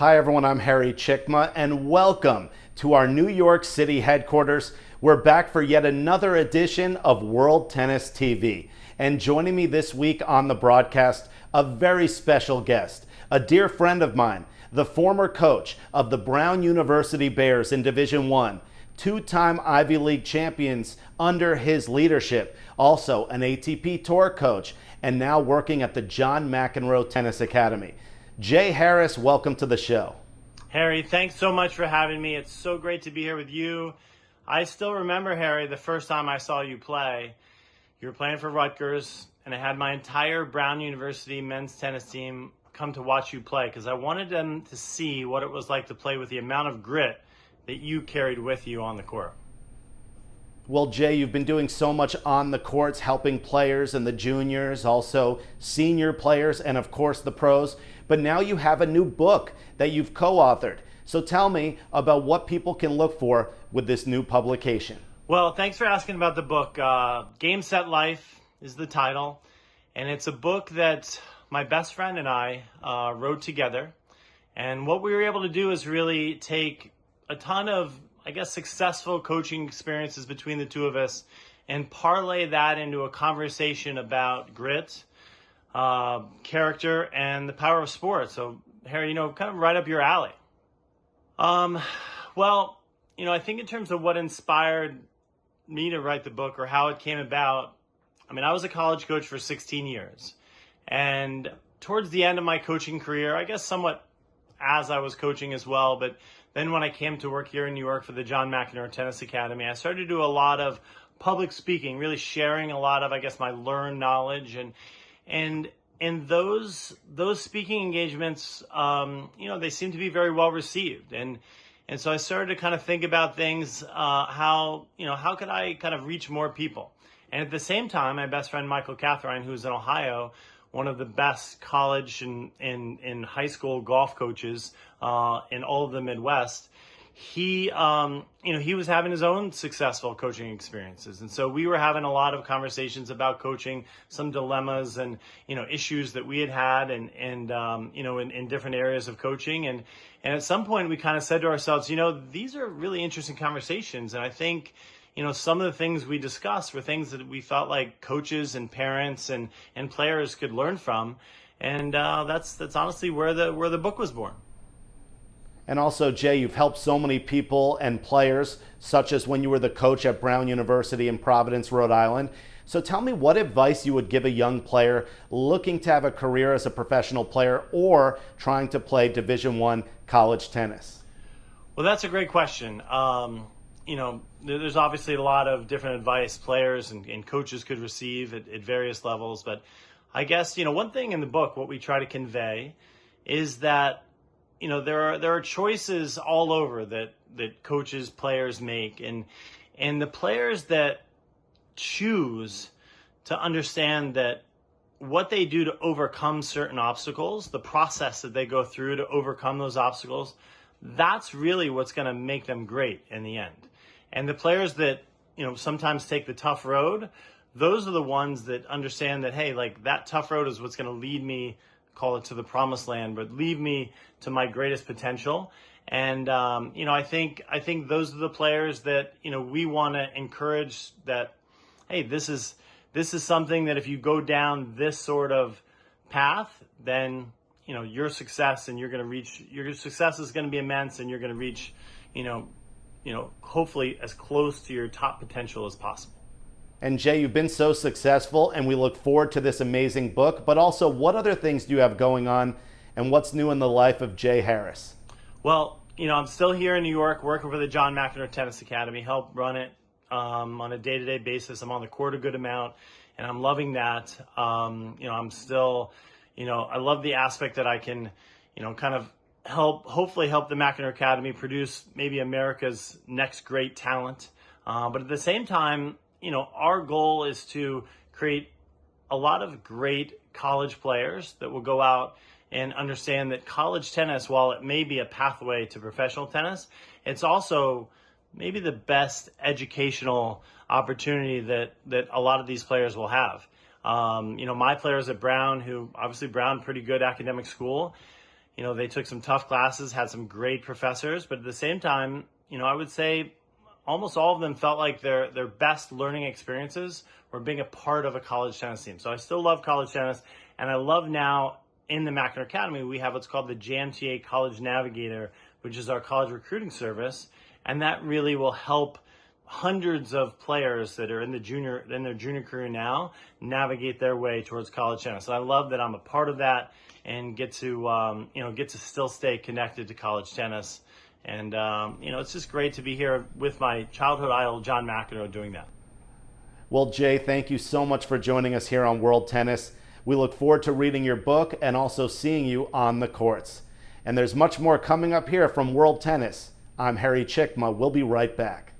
Hi everyone, I'm Harry Cicma and welcome to our New York City headquarters. We're back for yet another edition of World Tennis TV. And joining me this week on the broadcast, a very special guest, a dear friend of mine, the former coach of the Brown University Bears in Division I, two-time Ivy League champions under his leadership, also an ATP Tour coach, and now working at the John McEnroe Tennis Academy. Jay Harris, welcome to the show. Harry, thanks so much for having me. It's so great to be here with you. I still remember, Harry, the first time I saw you play. You were playing for Rutgers, and I had my entire Brown University men's tennis team come to watch you play because I wanted them to see what it was like to play with the amount of grit that you carried with you on the court. Well, Jay, you've been doing so much on the courts, helping players and the juniors, also senior players, and of course the pros. But now you have a new book that you've co-authored. So tell me about what people can look for with this new publication. Well, thanks for asking about the book. Game, Set, Life is the title. And it's a book that my best friend and I wrote together. And what we were able to do is really take a ton of, successful coaching experiences between the two of us and parlay that into a conversation about grit, character, and the power of sport. So, Harry, kind of right up your alley. I think in terms of what inspired me to write the book or how it came about, I was a college coach for 16 years. And towards the end of my coaching career, I guess somewhat as I was coaching as well, but then when I came to work here in New York for the John McEnroe Tennis Academy, I started to do a lot of public speaking, really sharing a lot of, my learned knowledge. And those speaking engagements, they seem to be very well received. And so I started to kind of think about things, how could I kind of reach more people? And at the same time, my best friend, Michael Catherine, who's in Ohio, one of the best college and high school golf coaches in all of the Midwest, he was having his own successful coaching experiences. And so we were having a lot of conversations about coaching, some dilemmas and, issues that we had and in different areas of coaching. And at some point we kind of said to ourselves, these are really interesting conversations. And I think, some of the things we discussed were things that we felt like coaches and parents and players could learn from. And that's honestly where the book was born. And also, Jay, you've helped so many people and players, such as when you were the coach at Brown University in Providence, Rhode Island. So tell me what advice you would give a young player looking to have a career as a professional player or trying to play Division I college tennis. Well, that's a great question. There's obviously a lot of different advice players and coaches could receive at various levels. But I guess, one thing in the book, what we try to convey is that, there are choices all over that coaches, players make. And the players that choose to understand that what they do to overcome certain obstacles, the process that they go through to overcome those obstacles, that's really what's going to make them great in the end. And the players that, sometimes take the tough road, those are the ones that understand that, hey, that tough road is what's going to lead me, call it to the promised land, but lead me to my greatest potential. And, I think those are the players that, we want to encourage that, hey, this is something that if you go down this sort of path, then, your success and your success is going to be immense and you're going to reach, hopefully as close to your top potential as possible. And Jay, you've been so successful and we look forward to this amazing book, but also what other things do you have going on and what's new in the life of Jay Harris? Well, I'm still here in New York working for the John McEnroe Tennis Academy, help run it on a day-to-day basis. I'm on the court a good amount and I'm loving that. I'm still, I love the aspect that I can, kind of hopefully help the McEnroe Academy produce maybe America's next great talent. But at the same time, our goal is to create a lot of great college players that will go out and understand that college tennis, while it may be a pathway to professional tennis, it's also maybe the best educational opportunity that a lot of these players will have. My players at Brown, who obviously Brown, pretty good academic school, they took some tough classes, had some great professors, but at the same time, I would say almost all of them felt like their best learning experiences were being a part of a college tennis team. So I still love college tennis, and I love now in the Mackinac Academy, we have what's called the JMTA College Navigator, which is our college recruiting service, and that really will help hundreds of players that are in their junior career now navigate their way towards college tennis. So I love that I'm a part of that and get to still stay connected to college tennis. And it's just great to be here with my childhood idol John McEnroe doing that. Well, Jay, thank you so much for joining us here on World Tennis. We look forward to reading your book and also seeing you on the courts. And there's much more coming up here from World Tennis. I'm Harry Cicma. We'll be right back.